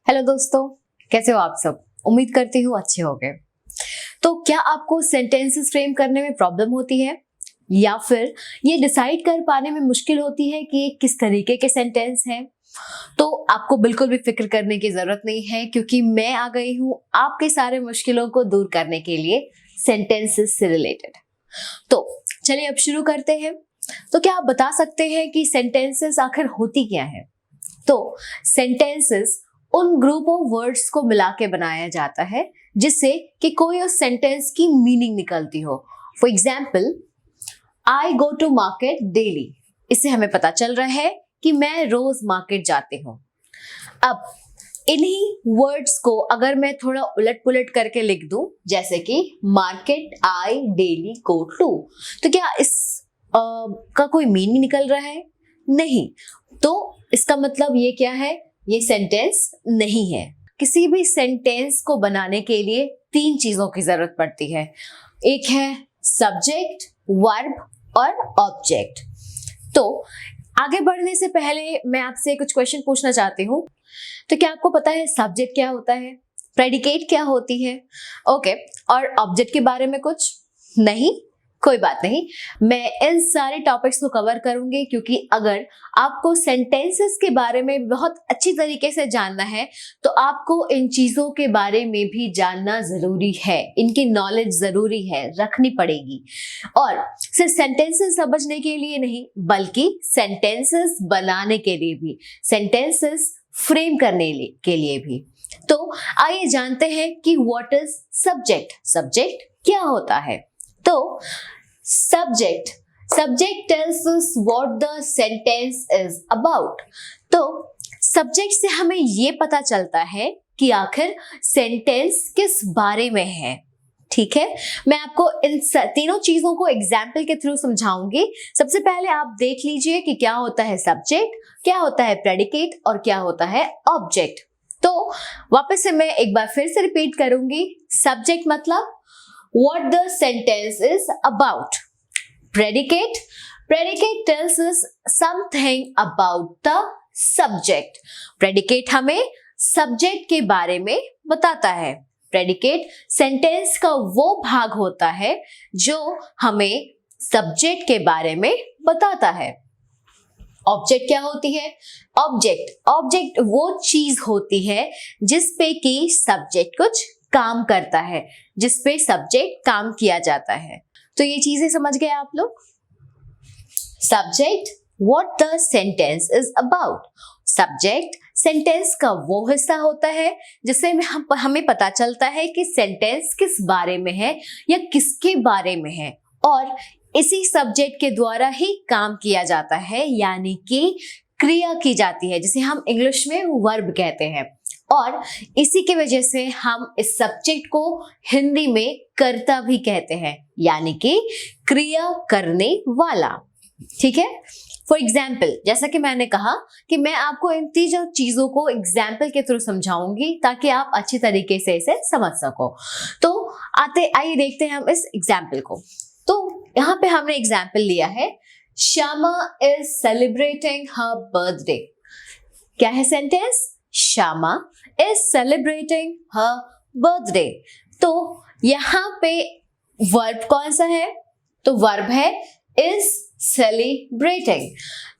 Hello दोस्तों, कैसे हो आप सब। उम्मीद करती हूँ अच्छे होंगे। तो क्या आपको सेंटेंसेस फ्रेम करने में प्रॉब्लम होती है या फिर ये डिसाइड कर पाने में मुश्किल होती है कि ये किस तरीके के सेंटेंस हैं? तो आपको बिल्कुल भी फिक्र करने की जरूरत नहीं है, क्योंकि मैं आ गई हूँ आपके सारे मुश्किलों को दूर करने के लिए सेंटेंसेस से रिलेटेड। तो चलिए अब शुरू करते हैं। तो क्या आप बता सकते हैं कि सेंटेंसेस आखिर होती क्या है? तो सेंटेंसेस उन ग्रुप ऑफ वर्ड्स को मिला के बनाया जाता है जिससे कि कोई उस सेंटेंस की मीनिंग निकलती हो। For example, I go to market daily. इससे हमें पता चल रहा है कि मैं रोज मार्केट जाती हूँ। अब इन्हीं वर्ड्स को अगर मैं थोड़ा उलट पुलट करके लिख दूं, जैसे कि market I daily go to, तो क्या इस का कोई मीनिंग निकल रहा है? नहीं। तो इसका मतलब ये क्या है? ये सेंटेंस नहीं है। किसी भी सेंटेंस को बनाने के लिए तीन चीजों की जरूरत पड़ती है। एक है सब्जेक्ट, वर्ब और ऑब्जेक्ट। तो आगे बढ़ने से पहले मैं आपसे कुछ क्वेश्चन पूछना चाहती हूँ। तो क्या आपको पता है सब्जेक्ट क्या होता है, प्रेडिकेट क्या होती है? ओके, और ऑब्जेक्ट के बारे में कुछ नहीं? कोई बात नहीं, मैं इन सारे टॉपिक्स को कवर करूंगी, क्योंकि अगर आपको सेंटेंसेस के बारे में बहुत अच्छी तरीके से जानना है तो आपको इन चीजों के बारे में भी जानना जरूरी है। इनकी नॉलेज जरूरी है, रखनी पड़ेगी। और सिर्फ सेंटेंसेस समझने के लिए नहीं, बल्कि सेंटेंसेस बनाने के लिए भी, सेंटेंसेस फ्रेम करने के लिए भी। तो आइए जानते हैं कि व्हाट इज सब्जेक्ट। सब्जेक्ट क्या होता है? तो subject tells us what the sentence is about। तो सब्जेक्ट से हमें ये पता चलता है कि आखिर सेंटेंस किस बारे में है। ठीक है, मैं आपको इन तीनों चीजों को एग्जाम्पल के थ्रू समझाऊंगी। सबसे पहले आप देख लीजिए कि क्या होता है सब्जेक्ट, क्या होता है प्रेडिकेट और क्या होता है ऑब्जेक्ट। तो वापस से मैं एक बार फिर से रिपीट करूंगी। सब्जेक्ट मतलब what the sentence is about। Predicate tells us something about the subject। Predicate हमें subject के बारे में बताता है। Predicate सेंटेंस का वो भाग होता है जो हमें सब्जेक्ट के बारे में बताता है। ऑब्जेक्ट क्या होती है? ऑब्जेक्ट वो चीज होती है जिसपे कि सब्जेक्ट कुछ काम करता है, जिसपे सब्जेक्ट काम किया जाता है। तो ये चीजें समझ गए आप लोग? Subject, what the sentence is about. Subject sentence का वो हिस्सा होता है जिससे हमें पता चलता है कि सेंटेंस किस बारे में है या किसके बारे में है, और इसी सब्जेक्ट के द्वारा ही काम किया जाता है, यानी कि क्रिया की जाती है, जिसे हम इंग्लिश में वर्ब कहते हैं। और इसी की वजह से हम इस सब्जेक्ट को हिंदी में कर्ता भी कहते हैं, यानी कि क्रिया करने वाला। ठीक है, फॉर एग्जाम्पल, जैसा कि मैंने कहा कि मैं आपको इन तीनों चीजों को एग्जाम्पल के थ्रू समझाऊंगी ताकि आप अच्छी तरीके से इसे समझ सको। तो आइए देखते हैं हम इस एग्जाम्पल को। तो यहाँ पे हमने एग्जाम्पल लिया है, Shyama is celebrating her birthday. क्या है sentence? Shyama is celebrating her birthday। तो यहाँ पे वर्ब कौन सा है? तो वर्ब है is celebrating।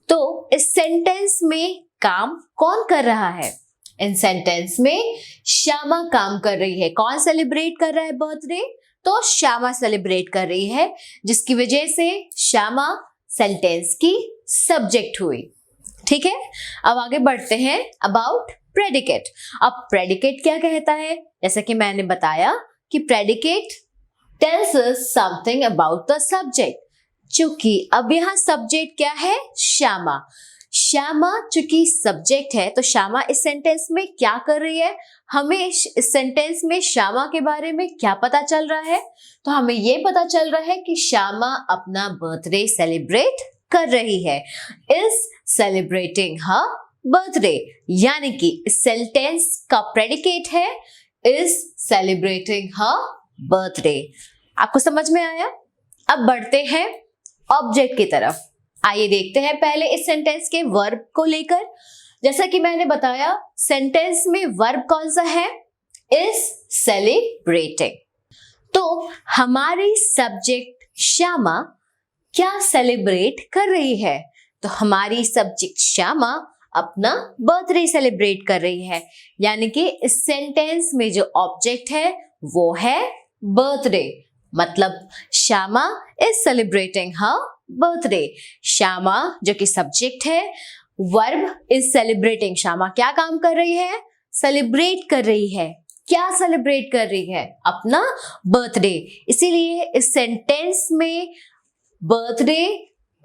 तो इस सेंटेंस में काम कौन कर रहा है? इन सेंटेंस में श्यामा काम कर रही है। कौन सेलिब्रेट कर रहा है बर्थडे? तो श्यामा सेलिब्रेट कर रही है, जिसकी वजह से श्यामा सेंटेंस की सब्जेक्ट हुई। ठीक है, अब आगे बढ़ते हैं अबाउट प्रेडिकेट। अब प्रेडिकेट क्या कहता है? जैसा कि मैंने बताया कि predicate tales us something about the subject. चूंकि अब यहाँ सब्जेक्ट क्या है? श्यामा। श्यामा चूंकि सब्जेक्ट है, तो श्यामा इस सेंटेंस में क्या कर रही है? हमें इस सेंटेंस में श्यामा के बारे में क्या पता चल रहा है? तो हमें ये पता चल रहा है कि श्यामा अपना बर्थडे सेलिब्रेट कर रही है, इज सेलिब्रेटिंग हर बर्थडे, यानी कि सेंटेंस का प्रेडिकेट है इज सेलिब्रेटिंग हर बर्थडे। आपको समझ में आया? अब बढ़ते हैं ऑब्जेक्ट की तरफ। आइए देखते हैं पहले इस सेंटेंस के वर्ब को लेकर। जैसा कि मैंने बताया सेंटेंस में वर्ब कौन सा है, इज सेलिब्रेटिंग। तो हमारी सब्जेक्ट श्यामा क्या सेलिब्रेट कर रही है? तो हमारी सब्जेक्ट श्यामा अपना बर्थडे सेलिब्रेट कर रही है, यानी कि इस सेंटेंस में जो ऑब्जेक्ट है वो है बर्थडे। मतलब Shyama is celebrating her birthday. Shyama जो कि सब्जेक्ट है, वर्ब इज सेलिब्रेटिंग। श्यामा क्या काम कर रही है? सेलिब्रेट कर रही है। क्या सेलिब्रेट कर रही है? अपना बर्थडे। इसीलिए इस सेंटेंस में birthday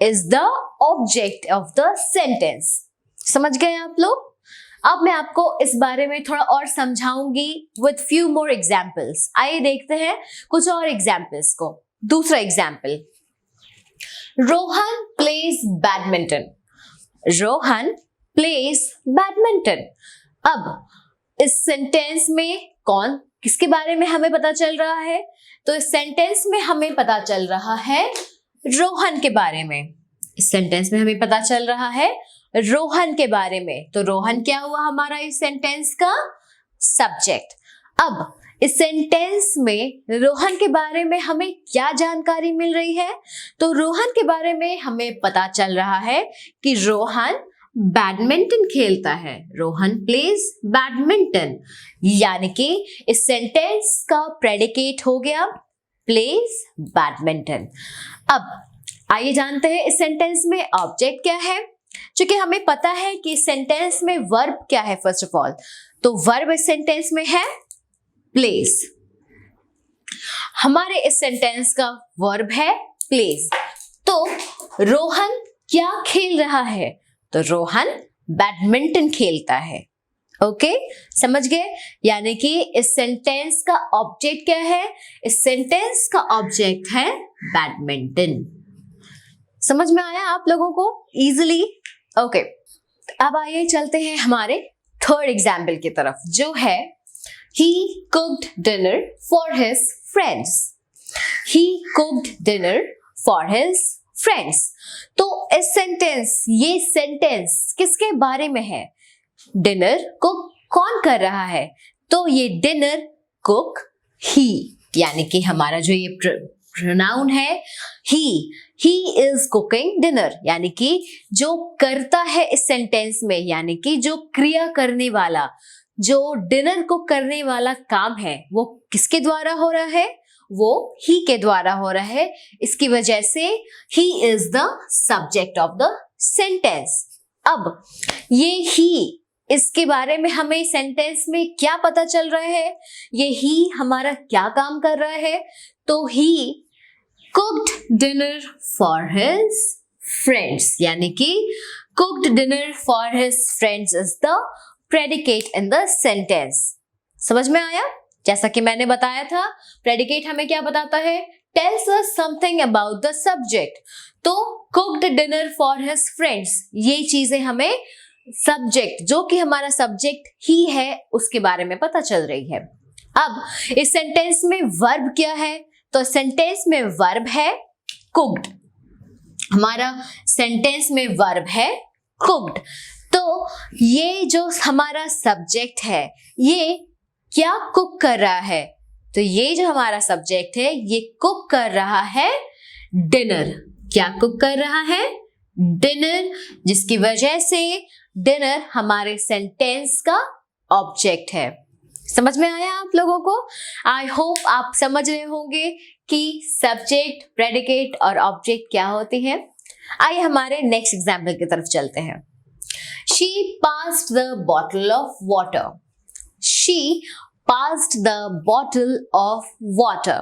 is the object of the sentence. समझ गए आप लोग? अब मैं आपको इस बारे में थोड़ा और समझाऊंगी विद फ्यू मोर एग्जाम्पल्स। आइए देखते हैं कुछ और एग्जाम्पल्स को। दूसरा example, Rohan plays badminton. Rohan plays badminton. अब इस सेंटेंस में कौन किसके बारे में हमें पता चल रहा है? तो इस सेंटेंस में हमें पता चल रहा है रोहन के बारे में। इस सेंटेंस में हमें पता चल रहा है रोहन के बारे में। तो रोहन क्या हुआ हमारा इस सेंटेंस का सब्जेक्ट। अब इस सेंटेंस में रोहन के बारे में हमें क्या जानकारी मिल रही है? तो रोहन के बारे में हमें पता चल रहा है कि रोहन बैडमिंटन खेलता है। रोहन प्लेज बैडमिंटन, यानी कि इस सेंटेंस का प्रेडिकेट हो गया प्लेज बैडमिंटन। अब आइए जानते हैं इस सेंटेंस में ऑब्जेक्ट क्या है। क्योंकि हमें पता है कि सेंटेंस में वर्ब क्या है फर्स्ट ऑफ ऑल, तो वर्ब इस सेंटेंस में है प्लेस। हमारे इस सेंटेंस का वर्ब है प्लेस। तो रोहन क्या खेल रहा है? तो रोहन बैडमिंटन खेलता है। ओके, समझ गए? यानी कि इस सेंटेंस का ऑब्जेक्ट क्या है? इस सेंटेंस का ऑब्जेक्ट है बैडमिंटन। समझ में आया आप लोगों को इजीली? ओके, अब आइए चलते हैं हमारे थर्ड एग्जाम्पल की तरफ, जो है he cooked dinner for his friends. He cooked dinner for his friends. तो इस सेंटेंस, ये सेंटेंस किसके बारे में है? डिनर कुक कौन कर रहा है? तो ये डिनर कुक ही, यानी कि हमारा जो ये प्रोनाउन है ही इज कुकिंग डिनर, यानी कि जो करता है इस सेंटेंस में, यानी कि जो क्रिया करने वाला, जो डिनर को करने वाला काम है वो किसके द्वारा हो रहा है? वो ही के द्वारा हो रहा है। इसकी वजह से he is the subject of the sentence. अब ये ही, इसके बारे में हमें सेंटेंस में क्या पता चल रहा है? ये ही हमारा क्या काम कर रहा है? तो he cooked dinner for his friends, यानी कि cooked dinner for his friends is the predicate in the sentence. समझ में आया? जैसा कि मैंने बताया था, प्रेडिकेट हमें क्या बताता है? Tells us something about the subject. तो cooked dinner for his friends, ये चीजें हमें सब्जेक्ट, जो कि हमारा सब्जेक्ट ही है, उसके बारे में पता चल रही है। अब इस सेंटेंस में वर्ब क्या है? तो सेंटेंस में वर्ब है कुक्ड। हमारा सेंटेंस में वर्ब है कुक्ड। तो ये जो हमारा सब्जेक्ट है, ये क्या कुक कर रहा है? तो ये जो हमारा सब्जेक्ट है, ये कुक कर रहा है डिनर। क्या कुक कर रहा है? डिनर, जिसकी वजह से डिनर हमारे सेंटेंस का ऑब्जेक्ट है। समझ में आया आप लोगों को? आई होप आप समझ रहे होंगे कि सब्जेक्ट, प्रेडिकेट और ऑब्जेक्ट क्या होते हैं। आइए हमारे नेक्स्ट एग्जाम्पल की तरफ चलते हैं। She passed the bottle of water. She passed the bottle of water.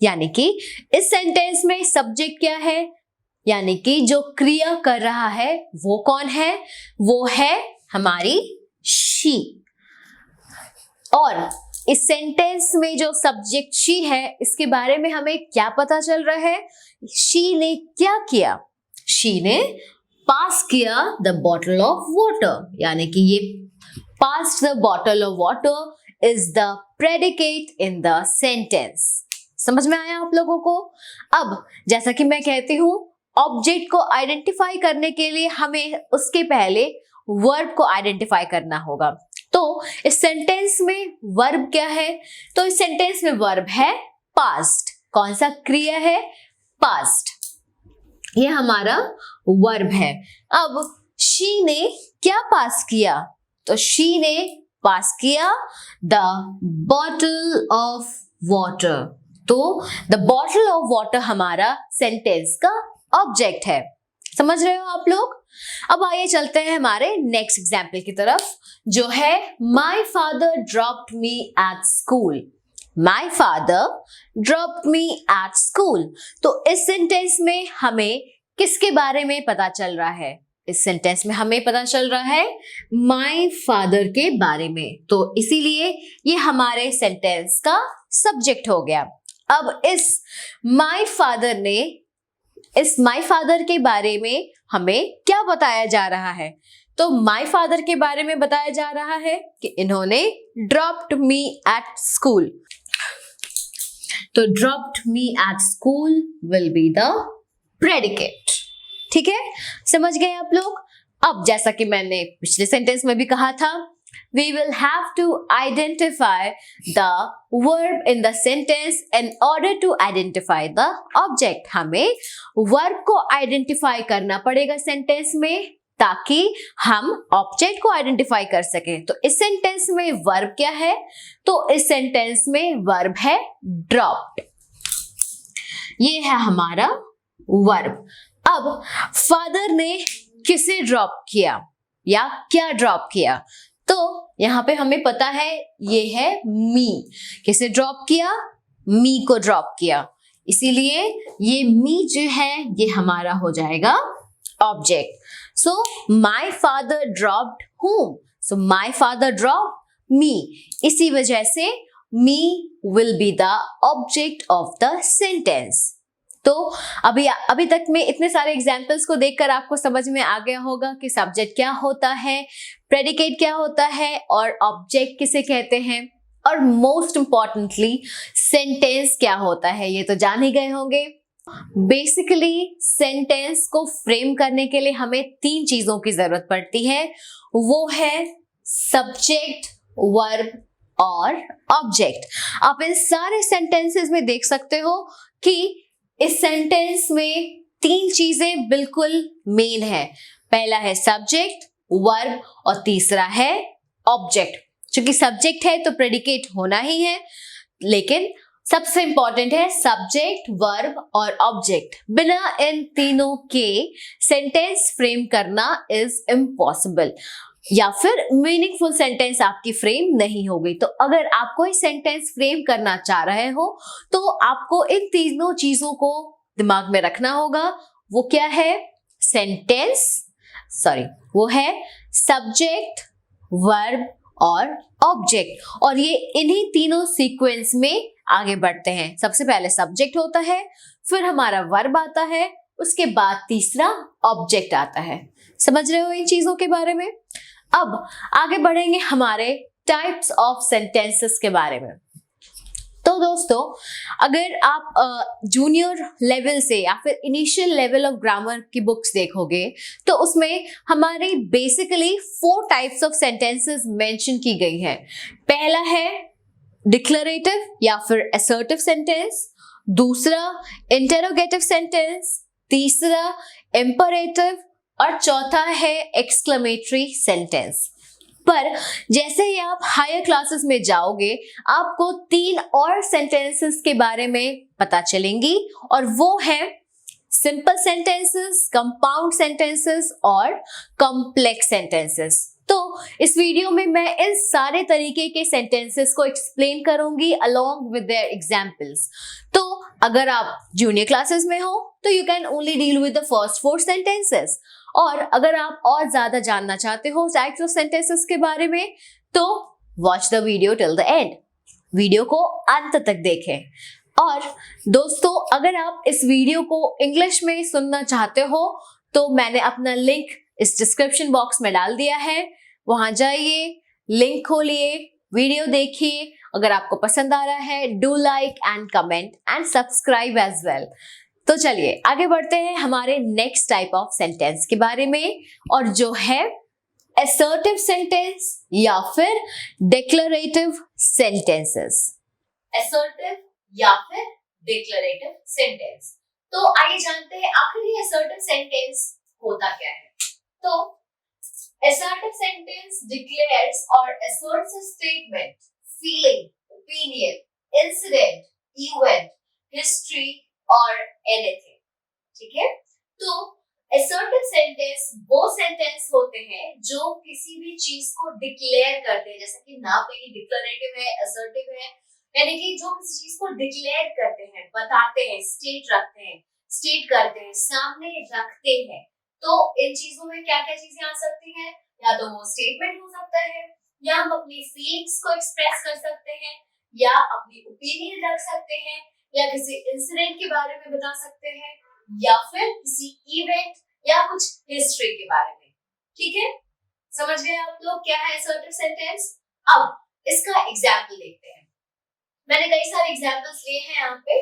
यानी कि इस सेंटेंस में सब्जेक्ट क्या है? यानी कि जो क्रिया कर रहा है वो कौन है? वो है हमारी she। और इस सेंटेंस में जो सब्जेक्ट she है, इसके बारे में हमें क्या पता चल रहा है? she ने क्या किया? she ने पास किया द बॉटल ऑफ वाटर, यानी कि ये pass the bottle of water is the predicate in the sentence. समझ में आया आप लोगों को? अब जैसा कि मैं कहती हूं, ऑब्जेक्ट को आइडेंटिफाई करने के लिए हमें उसके पहले वर्ब को आइडेंटिफाई करना होगा। तो इस सेंटेंस में वर्ब क्या है? तो इस सेंटेंस में वर्ब है पास्ट। कौन सा क्रिया है? पास्ट। ये हमारा वर्ब है। अब शी ने क्या पास किया? तो शी ने पास किया द बॉटल ऑफ वाटर। तो द बॉटल ऑफ वाटर हमारा सेंटेंस का ऑब्जेक्ट है। समझ रहे हो आप लोग? अब आइए चलते हैं हमारे नेक्स्ट एग्जाम्पल की तरफ, जो है my father dropped me at school. My father dropped me at school. तो इस सेंटेंस में हमें किसके बारे में पता चल रहा है? इस सेंटेंस में हमें पता चल रहा है माई फादर के बारे में। तो इसीलिए ये हमारे सेंटेंस का सब्जेक्ट हो गया। अब इस माई फादर के बारे में हमें क्या बताया जा रहा है? तो माई फादर के बारे में बताया जा रहा है कि इन्होंने ड्रॉप्ड मी एट स्कूल। तो dropped me at school will be the predicate. ठीक है, समझ गए आप लोग? अब जैसा कि मैंने पिछले सेंटेंस में भी कहा था, we will have to identify the verb in the sentence in order to identify the object। हमें verb को आइडेंटिफाई करना पड़ेगा सेंटेंस में, ताकि हम ऑब्जेक्ट को आइडेंटिफाई कर सकें। तो इस सेंटेंस में वर्ब क्या है? तो इस सेंटेंस में वर्ब है ड्रॉप्ड। ये है हमारा वर्ब। अब फादर ने किसे ड्रॉप किया या क्या ड्रॉप किया? तो यहां पे हमें पता है ये है मी। किसे ड्रॉप किया? मी को ड्रॉप किया। इसीलिए ये मी जो है ये हमारा हो जाएगा object. So my father dropped whom? So my father dropped मी। इसी वजह से me will be the object of the sentence. तो अभी तक में इतने सारे एग्जाम्पल्स को देखकर आपको समझ में आ गया होगा कि सब्जेक्ट क्या होता है, प्रेडिकेट क्या होता है और ऑब्जेक्ट किसे कहते हैं, और मोस्ट इंपॉर्टेंटली सेंटेंस क्या होता है, ये तो जान ही गए होंगे। बेसिकली सेंटेंस को फ्रेम करने के लिए हमें 3 चीजों की जरूरत पड़ती है। वो है सब्जेक्ट, वर्ब और ऑब्जेक्ट। आप इन सारे सेंटेंसेस में देख सकते हो कि इस सेंटेंस में 3 चीजें बिल्कुल मेन है। पहला है सब्जेक्ट, वर्ब और तीसरा है ऑब्जेक्ट। क्योंकि सब्जेक्ट है तो प्रेडिकेट होना ही है, लेकिन सबसे इंपॉर्टेंट है सब्जेक्ट, वर्ब और ऑब्जेक्ट। बिना इन तीनों के सेंटेंस फ्रेम करना इज इम्पॉसिबल, या फिर मीनिंगफुल सेंटेंस आपकी फ्रेम नहीं होगी। तो अगर आप कोई सेंटेंस फ्रेम करना चाह रहे हो तो आपको इन तीनों चीजों को दिमाग में रखना होगा। वो क्या है? वो है सब्जेक्ट, वर्ब और ऑब्जेक्ट। और ये इन्हीं तीनों सीक्वेंस में आगे बढ़ते हैं। सबसे पहले सब्जेक्ट होता है, फिर हमारा वर्ब आता है, उसके बाद तीसरा ऑब्जेक्ट आता है। समझ रहे हो इन चीजों के बारे में? अब आगे बढ़ेंगे हमारे टाइप्स ऑफ सेंटेंसेस के बारे में। तो दोस्तों, अगर आप जूनियर लेवल से या फिर इनिशियल लेवल ऑफ ग्रामर की बुक्स देखोगे तो उसमें हमारी basically 4 types of sentences mention की गई है। पहला है डिक्लेरेटिव या फिर असर्टिव सेंटेंस, दूसरा इंटरोगेटिव सेंटेंस, तीसरा इंपरेटिव और चौथा है एक्सक्लेमेटरी सेंटेंस। पर जैसे ही आप हायर क्लासेस में जाओगे आपको 3 और सेंटेंसेस के बारे में पता चलेंगी, और वो है सिंपल सेंटेंसेस, कंपाउंड सेंटेंसेस और कॉम्प्लेक्स सेंटेंसेस। तो इस वीडियो में मैं इन सारे तरीके के सेंटेंसेस को एक्सप्लेन करूंगी अलोंग विद देयर एग्जांपल्स। तो अगर आप जूनियर क्लासेस में हो तो you can only deal with the first 4 sentences, और अगर आप और ज्यादा जानना चाहते हो टाइप्स ऑफ सेंटेंसेस के बारे में तो watch the video till the end. Video को अंत तक देखें। और दोस्तों, अगर आप इस वीडियो को इंग्लिश में सुनना चाहते हो तो मैंने अपना लिंक इस डिस्क्रिप्शन बॉक्स में डाल दिया है, वहां जाइए, लिंक खोलिए, वीडियो देखिए। अगर आपको पसंद आ रहा है do like and comment and subscribe as well. तो चलिए आगे बढ़ते हैं हमारे नेक्स्ट टाइप ऑफ सेंटेंस के बारे में, और जो है assertive sentence या फिर declarative sentences? assertive या फिर declarative sentence. तो आइए जानते हैं आखिर ये assertive sentence होता क्या है. तो assertive sentence declares or asserts a statement, feeling, opinion, incident, event, history or anything. ठीक है. तो assertive sentence वो सेंटेंस होते हैं जो किसी भी चीज को डिक्लेयर करते हैं, जैसे कि नाम में ही डिक्लेरेटिव है, assertive है, यानी कि जो किसी चीज को डिक्लेयर करते हैं, बताते हैं, स्टेट रखते हैं, स्टेट करते हैं, सामने रखते हैं. तो इन चीजों में क्या क्या चीजें आ सकती हैं? या तो वो स्टेटमेंट हो सकता है, या हम अपनी फीलिंग्स को एक्सप्रेस कर सकते हैं, या अपनी ओपिनियन रख सकते हैं, या किसी इंसिडेंट के बारे में बता सकते हैं, या फिर किसी इवेंट या कुछ हिस्ट्री के बारे में. ठीक है, समझ गए आप लोग क्या है assertive sentence? अब इसका एग्जाम्पल देखते हैं. मैंने कई सारे एग्जाम्पल्स लिए हैं यहाँ पे,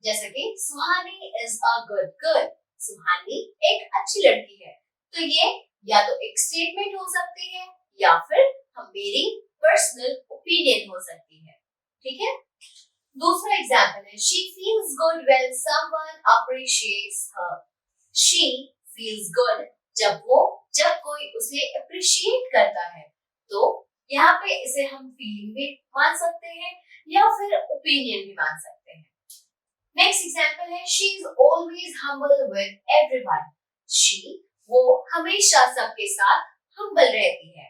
जैसे कि सुहानी इज अ गुड गर्ल. सुहानी एक अच्छी लड़की है. तो ये या तो एक स्टेटमेंट हो सकती है या फिर मेरी पर्सनल ओपिनियन हो सकती है. ठीक है. दूसरा एग्जाम्पल है she feels good when someone appreciates her. she feels good जब कोई उसे अप्रिशिएट करता है. तो यहाँ पे इसे हम फीलिंग भी मान सकते हैं या फिर ओपिनियन भी मान सकते हैं. नेक्स्ट एग्जाम्पल है she is always humble with everyone. she वो हमेशा सबके साथ humble रहती है.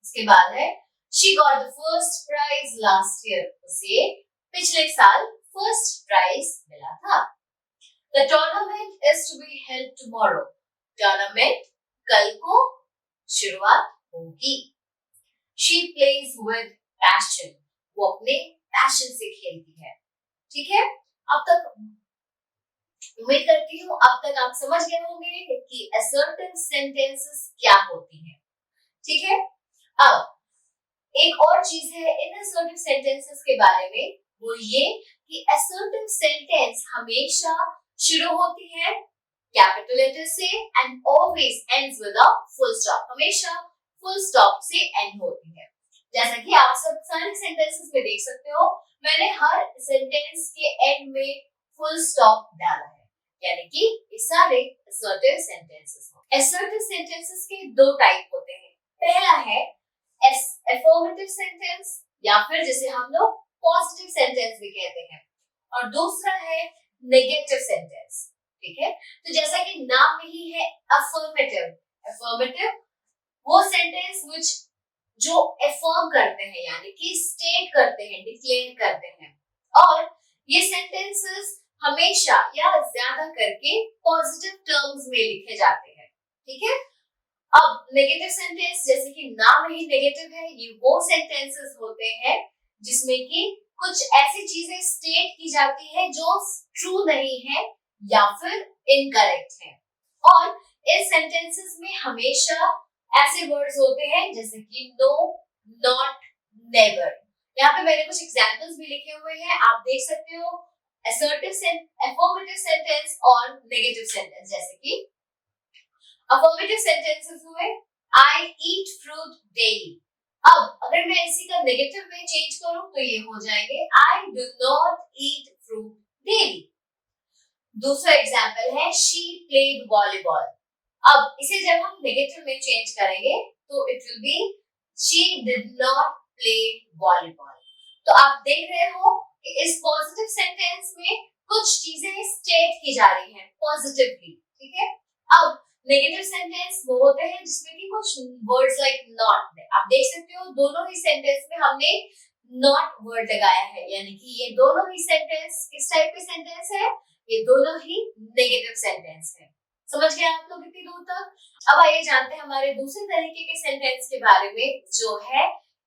इसके बाद है she got the first prize last year. उसे पिछले साल फर्स्ट प्राइज मिला था. The tournament is to be held tomorrow. Tournament कल को शुरुआत होगी. She plays with passion. वो अपने पैशन से खेलती है. ठीक है, अब तक उम्मीद करती हूँ अब तक आप समझ गए होंगे कि assertive sentences क्या होती हैं. ठीक है, अब एक और चीज है इन assertive sentences के बारे में, वो ये कि assertive sentence हमेशा शुरू होती है कैपिटल लेटर से and always ends with a full stop. हमेशा फुल स्टॉप से एंड होती है. जैसा कि आप सब सारे सेंटेंसेस में देख सकते हो, मैंने हर सेंटेंस के एंड में फुल स्टॉप डाला है, यानी कि ये सारे assertive sentences हैं. assertive sentences के दो टाइप होते हैं. पहला है affirmative sentence या फिर जिसे हम लोग पॉजिटिव सेंटेंस भी कहते हैं, और दूसरा है नेगेटिव सेंटेंस. ठीक है, तो जैसा कि नाम में ही है अफर्मेटिव. अफर्मेटिव वो सेंटेंस विच जो अफर्म करते हैं, यानी कि स्टेट करते हैं, डिक्लेयर करते हैं, और ये सेंटेंसेस हमेशा या ज्यादा करके पॉजिटिव टर्म्स में लिखे जाते हैं. ठीक है, अब नेगेटिव सेंटेंस जैसे कि नाम में ही नेगेटिव है, ये वो सेंटेंसेस होते हैं जिसमें कि कुछ ऐसी चीजें स्टेट की जाती है जो ट्रू नहीं है या फिर इनकरेक्ट है. और इस सेंटेंसेस में हमेशा ऐसे वर्ड्स होते हैं जैसे कि नो, नॉट, नेवर. यहाँ पे मैंने कुछ एग्जांपल्स भी लिखे हुए हैं, आप देख सकते हो. affirmative sentence और negative sentence. जैसे कि affirmative sentences हुए I eat fruit daily. अब अगर मैं इसी का नेगेटिव में चेंज करूं तो ये हो जाएंगे I do not eat fruit daily. दूसरा एग्जाम्पल है she played volleyball. अब इसे जब हम नेगेटिव में चेंज करेंगे तो it will be she did not play volleyball. तो आप देख रहे हो कि इस पॉजिटिव सेंटेंस में कुछ चीजें स्टेट की जा रही हैं पॉजिटिवली. ठीक है, अब नेगेटिव सेंटेंस वो होते हैं जिसमें कि कुछ वर्ड्स लाइक नॉट. आप देख सकते हो दोनों ही सेंटेंस में हमने नॉट वर्ड लगाया है, यानी कि ये दोनों ही सेंटेंस किस टाइप के सेंटेंस है? ये दोनों ही नेगेटिव सेंटेंस है. समझ गए आप लोग इतनी दूर तक? अब आइए जानते हैं हमारे दूसरे तरीके के सेंटेंस के बारे में, जो है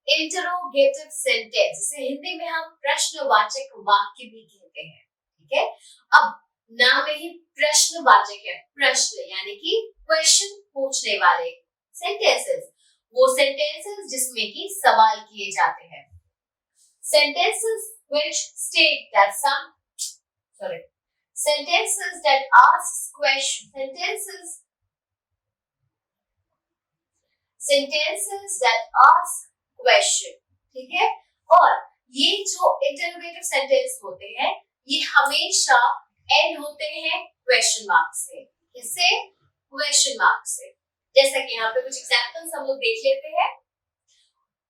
इंटरोगेटिव सेंटेंस. इसे हिंदी में हम प्रश्नवाचक वाक्य भी कहते हैं. ठीक है, अब नाम में ही प्रश्नवाचक है, प्रश्न यानी कि क्वेश्चन पूछने वाले सेंटेंसेस. वो सेंटेंसेस जिसमें कि सवाल किए जाते हैं. sentences which state that sentences that ask questions, sentences that ask question, ठीक है। और ये जो इंटरोगेटिव सेंटेंस होते हैं ये हमेशा एंड होते हैं क्वेश्चन मार्क से। किससे? क्वेश्चन मार्क से। जैसा कि यहाँ पे कुछ एग्जांपल्स हम लोग देख लेते हैं।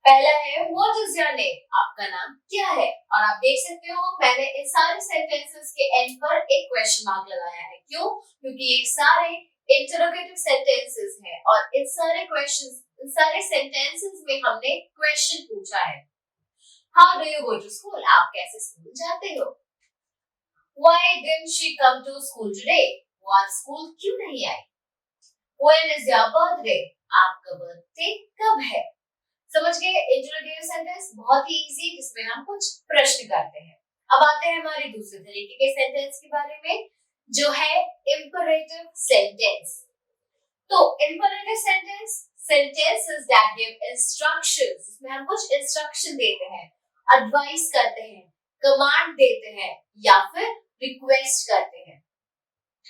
पहला है व्हाट इज योर नेम, आपका नाम क्या है। और आप देख सकते हो मैंने इन सारे सेंटेंसेस के एंड पर एक क्वेश्चन मार्क लगाया है। क्यों? क्योंकि ये सारे इंटरोगेटिव सेंटेंसेस हैं और इन सारे सेंटेंसेस में हमने क्वेश्चन पूछा है। How do you go to school, आप कैसे स्कूल जाते हो। Why didn't she come to school today, वो आज स्कूल क्यों नहीं आई। व्हेन इज योर बर्थडे, आपका बर्थडे कब है। समझ गए? इंटरोगेटिव सेंटेंस बहुत ही इजी जिसमें हम कुछ प्रश्न करते हैं। अब आते हैं हमारे दूसरे तरीके के सेंटेंस के बारे में जो है इंपरेटिव सेंटेंस। तो imperative sentences that give instructions, जिसमें हम कुछ इंस्ट्रक्शन देते हैं, एडवाइस करते हैं, कमांड देते हैं या फिर रिक्वेस्ट करते हैं।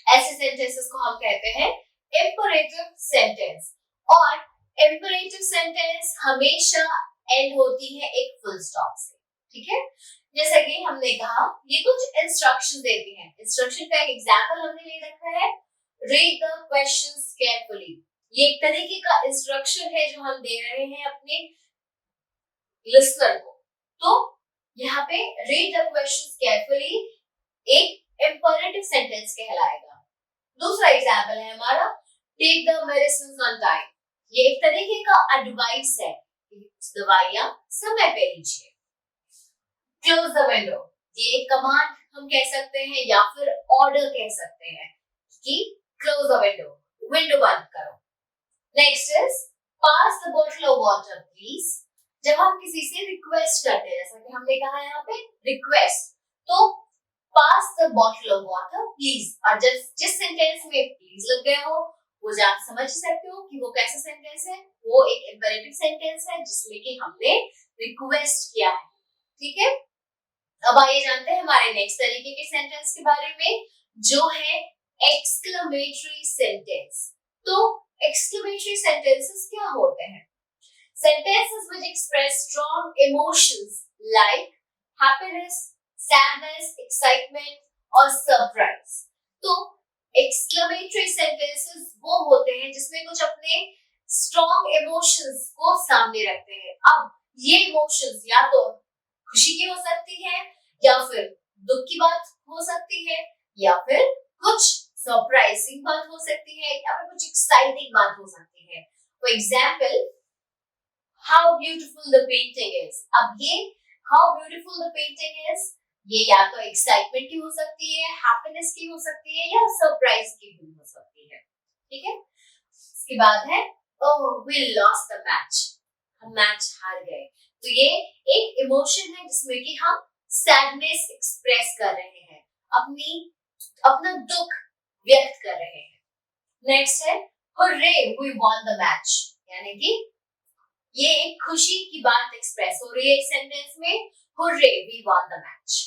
ऐसे सेंटेंसेस को हम कहते हैं इंपरेटिव सेंटेंस। और इंपरेटिव सेंटेंस हमेशा एंड होती है एक फुल स्टॉप से, ठीक है। जैसा कि हमने कहा ये कुछ इंस्ट्रक्शन देती हैं। इंस्ट्रक्शन का एक एग्जांपल हमने ले रखा है, रीड द क्वेश्चंस केयरफुली। ये एक तरीके का इंस्ट्रक्शन है जो हम दे रहे हैं अपने लिसनर को। तो यहाँ पे रीड द क्वेश्चंस केयरफुली एक इंपरेटिव सेंटेंस कहलाएगा। दूसरा एग्जांपल है हमारा take the medicine on time. ये एक तरीके का एडवाइस है, दवाइयां समय पे लीजिए। क्लोज द विंडो, ये एक कमांड हम कह सकते हैं या फिर ऑर्डर कह सकते हैं कि क्लोज द विंडो, विंडो बंद करो। Next is pass the bottle of water please. जब हम किसी से रिक्वेस्ट करते हैं, जैसा कि हमने कहा यहाँ पे रिक्वेस्ट, तो pass the bottle of water please. और जिस सेंटेंस में प्लीज लग गया हो वो आप समझ सकते हो कि वो कैसा सेंटेंस है। वो एक इंपेरेटिव सेंटेंस है जिसमें कि हमने रिक्वेस्ट किया है, ठीक है। अब आइए जानते हैं हमारे नेक्स्ट तरीके के सेंटेंस के बारे में जो है एक्सक्लेमेटरी सेंटेंस। तो एक्सक्लेमेटरी सेंटेंसेस क्या होते हैं? Sentences which express strong emotions like happiness, sadness, excitement और सरप्राइज। तो एक्सक्लेमेटरी सेंटेंसेस वो होते हैं जिसमें कुछ अपने स्ट्रॉन्ग इमोशंस को सामने रखते हैं। अब ये इमोशंस या तो खुशी की हो सकती है या फिर दुख की बात हो सकती है या फिर कुछ सरप्राइजिंग बात हो सकती है या फिर कुछ एक्साइटिंग बात हो सकती है। For example how beautiful the painting is. अब ये how beautiful the painting is ये या तो एक्साइटमेंट की हो सकती है, हैप्पीनेस की हो सकती है या सरप्राइज की भी हो सकती है, ठीक है। इसके बाद है oh we lost the match, हम मैच हार गए। तो ये एक इमोशन है जिसमें कि हम सैडनेस एक्सप्रेस कर रहे हैं, अपना दुख व्यक्त कर रहे हैं। नेक्स्ट है hurray we won the match, यानी कि ये एक खुशी की बात एक्सप्रेस हो रही है इस सेंटेंस में, hurray we won the match.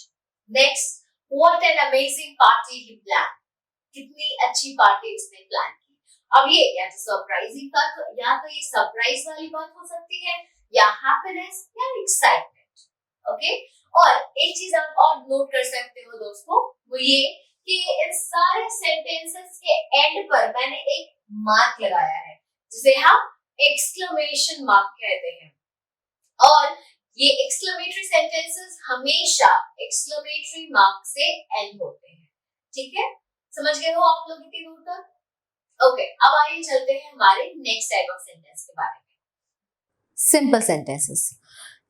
Next what an amazing party he planned, कितनी अच्छी पार्टी उसने प्लान की। अब ये या तो सरप्राइजिंग बात, या तो ये सरप्राइज वाली बात हो सकती है या हैप्पीनेस या एक्साइटमेंट, ओके। और एक चीज आप और नोट कर सकते हो दोस्तों, वो ये कि इन सारे सेंटेंसेस के एंड पर मैंने एक मार्क लगाया है जिसे हम एक्सक्लेमेशन मार्क कहते हैं। और ये एक्सक्लेमेटरी सेंटेंसेस हमेशा एक्सक्लेमेटरी मार्क से एंड होते हैं, ठीक है। समझ गए हो आप लोग इतनी दूर तक? ओके, अब आइए चलते हैं हमारे नेक्स्ट टाइप ऑफ सेंटेंस के बारे में। Simple sentences.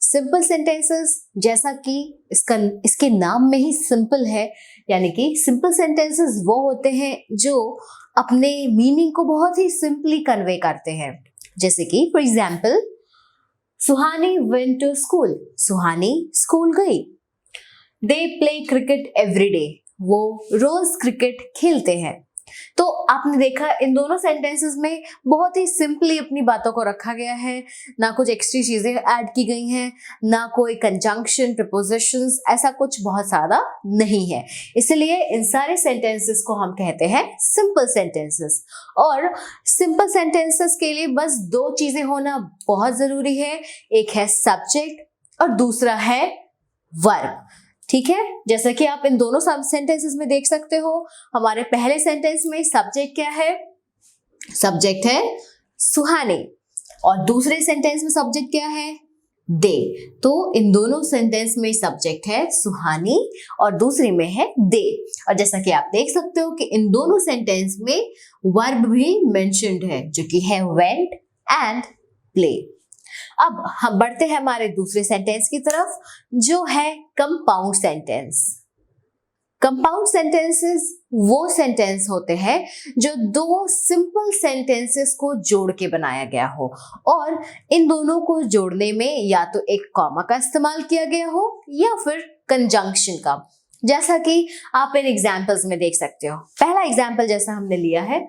सिंपल सेंटेंसेस जैसा कि इसके नाम में ही सिंपल है, यानी कि सिंपल सेंटेंसेस वो होते हैं जो अपने मीनिंग को बहुत ही सिंपली कन्वे करते हैं। जैसे कि for example Suhani went to school, Suhani school गई। They play cricket every day, वो रोज क्रिकेट खेलते हैं। तो आपने देखा इन दोनों सेंटेंसेस में बहुत ही सिंपली अपनी बातों को रखा गया है, ना कुछ एक्स्ट्रा चीजें ऐड की गई हैं, ना कोई कंजंक्शन, प्रीपोजिशंस, ऐसा कुछ बहुत ज्यादा नहीं है। इसलिए इन सारे सेंटेंसेस को हम कहते हैं सिंपल सेंटेंसेस। और सिंपल सेंटेंसेस के लिए बस दो चीजें होना बहुत जरूरी है, एक है सब्जेक्ट और दूसरा है वर्ब। ठीक है, जैसा कि आप इन दोनों सेंटेंसेस में देख सकते हो, हमारे पहले सेंटेंस में सब्जेक्ट क्या है? सब्जेक्ट है सुहानी, और दूसरे सेंटेंस में सब्जेक्ट क्या है? दे। तो इन दोनों सेंटेंस में सब्जेक्ट है सुहानी और दूसरे में है दे। और जैसा कि आप देख सकते हो कि इन दोनों सेंटेंस में वर्ब भी मेंशन्ड है, जो कि है वेंट एंड प्ले। अब हम बढ़ते हैं हमारे दूसरे सेंटेंस की तरफ, जो है कंपाउंड सेंटेंस। कंपाउंड सेंटेंसेस वो सेंटेंस होते हैं जो दो सिंपल सेंटेंसेस को जोड़ के बनाया गया हो, और इन दोनों को जोड़ने में या तो एक कॉमा का इस्तेमाल किया गया हो या फिर कंजंक्शन का, जैसा कि आप इन एग्जाम्पल्स में देख सकते हो। पहला एग्जाम्पल जैसा हमने लिया है,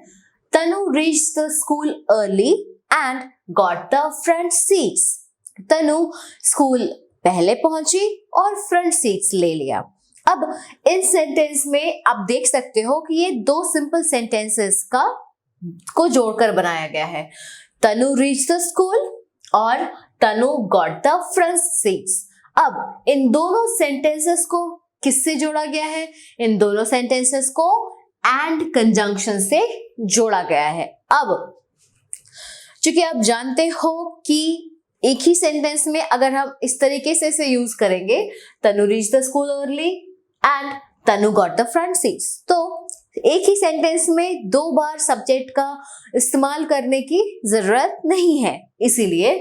Tanu reached the school early and got the front seats. Tanu school पहले पहुंची और फ्रंट सीट्स ले लिया। अब इन सेंटेंस में आप देख सकते हो कि ये दो सिंपल सेंटेंसेस को जोड़कर बनाया गया है, तनु रीच्ड द स्कूल और तनु गॉट द फ्रंट सीट्स। अब इन दोनों सेंटेंसेस को किससे जोड़ा गया है? इन दोनों सेंटेंसेस को एंड कंजंक्शन से जोड़ा गया है। अब चूंकि आप जानते हो कि एक ही सेंटेंस में अगर हम इस तरीके से इसे यूज करेंगे, Tanu reached the school early and Tanu got the front seats, तो एक ही सेंटेंस में दो बार सब्जेक्ट का इस्तेमाल करने की जरूरत नहीं है। इसीलिए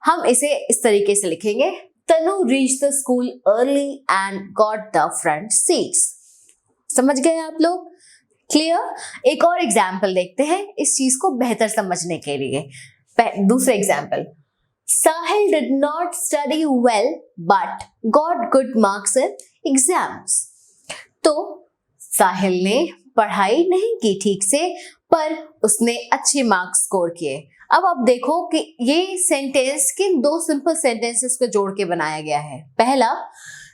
हम इसे इस तरीके से लिखेंगे, Tanu reached the school early and got the front seats. समझ गए आप लोग? क्लियर? एक और एग्जाम्पल देखते हैं इस चीज को बेहतर समझने के लिए। दूसरा example, Sahil did not study well but got good marks in exams. तो साहिल ने पढ़ाई नहीं की ठीक से, पर उसने अच्छे मार्क्स स्कोर किए। अब आप देखो कि ये सेंटेंस किन दो सिंपल सेंटेंसेस को जोड़ के बनाया गया है। पहला,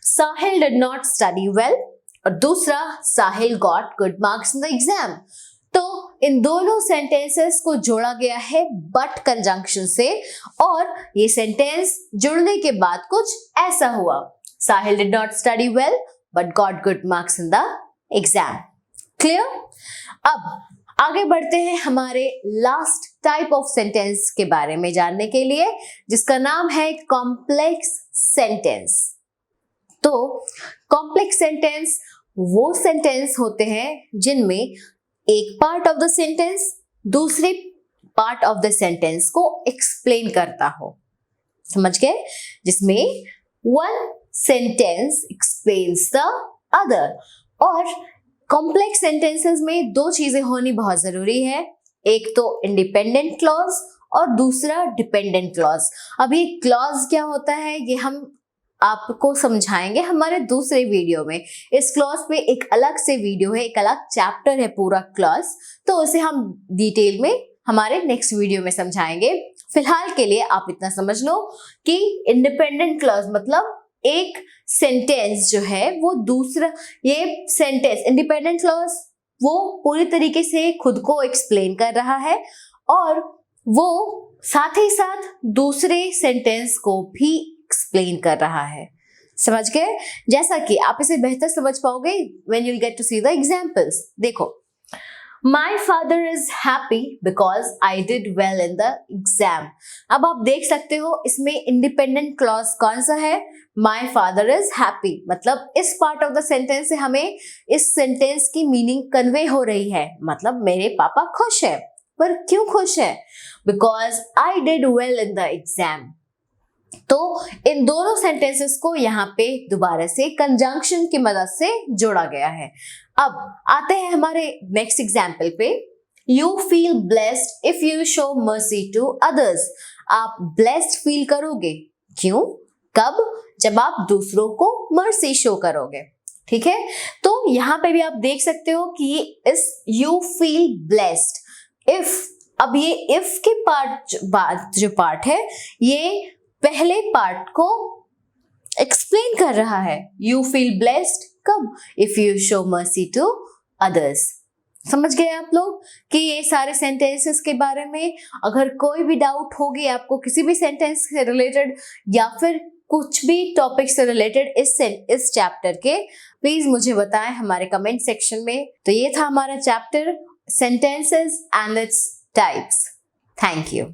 Sahil did not study well, और दूसरा, Sahil got good marks in the exam. तो इन दोनों सेंटेंसेस को जोड़ा गया है बट कंजंक्शन से, और ये सेंटेंस जुड़ने के बाद कुछ ऐसा हुआ, Sahil did not study well but got good marks in the exam. Clear? अब आगे बढ़ते हैं हमारे लास्ट टाइप ऑफ सेंटेंस के बारे में जानने के लिए, जिसका नाम है कॉम्प्लेक्स सेंटेंस। तो कॉम्प्लेक्स सेंटेंस वो सेंटेंस होते हैं जिनमें एक पार्ट ऑफ द सेंटेंस दूसरे पार्ट ऑफ द सेंटेंस को एक्सप्लेन करता हो। समझ गए? जिसमें one sentence explains the other. और कॉम्प्लेक्स सेंटेंसेस में दो चीजें होनी बहुत जरूरी है, एक तो इंडिपेंडेंट क्लॉज और दूसरा डिपेंडेंट क्लॉज। अब ये क्लॉज क्या होता है ये हम आपको समझाएंगे हमारे दूसरे वीडियो में। इस क्लॉज पे एक अलग से वीडियो है, एक अलग चैप्टर है पूरा क्लॉज, तो उसे हम डिटेल में हमारे नेक्स्ट वीडियो में समझाएंगे। फिलहाल के लिए आप इतना समझ लो कि इंडिपेंडेंट क्लॉज मतलब एक सेंटेंस जो है वो दूसरा, ये सेंटेंस इंडिपेंडेंट क्लॉज वो पूरी तरीके से खुद को एक्सप्लेन कर रहा है, और वो साथ ही साथ दूसरे सेंटेंस को भी एक्सप्लेन कर रहा है। समझ गए? जैसा कि आप इसे बेहतर समझ पाओगे when you'll get to see the examples। देखो, My father is happy because I did well in the exam। अब आप देख सकते हो इसमें इंडिपेंडेंट क्लॉज कौन सा है? My father is happy, मतलब इस पार्ट ऑफ द सेंटेंस से हमें इस सेंटेंस की मीनिंग कन्वे हो रही है, मतलब मेरे पापा खुश है। पर क्यों खुश है? Because I did well in the exam। तो इन दोनों सेंटेंसेस को यहाँ पे दोबारा से कंजंक्शन की मदद से जोड़ा गया है। अब आते हैं हमारे नेक्स्ट एग्जाम्पल पे। You feel blessed if you show mercy to others. आप ब्लेस्ड फील करोगे, क्यों? कब? जब आप दूसरों को मर्सी शो करोगे। ठीक है, तो यहाँ पे भी आप देख सकते हो कि इस यू फील ब्लेस्ड इफ, अब ये इफ के जो पार्ट है ये पहले पार्ट को एक्सप्लेन कर रहा है। यू फील ब्लेस्ड कब? If you show mercy to others. समझ गए आप लोग कि ये सारे सेंटेंसेस के बारे में अगर कोई भी डाउट होगी आपको किसी भी सेंटेंस से रिलेटेड या फिर कुछ भी टॉपिक से रिलेटेड इस चैप्टर के, प्लीज मुझे बताएं हमारे कमेंट सेक्शन में। तो ये था हमारा chapter sentences and its types. Thank you.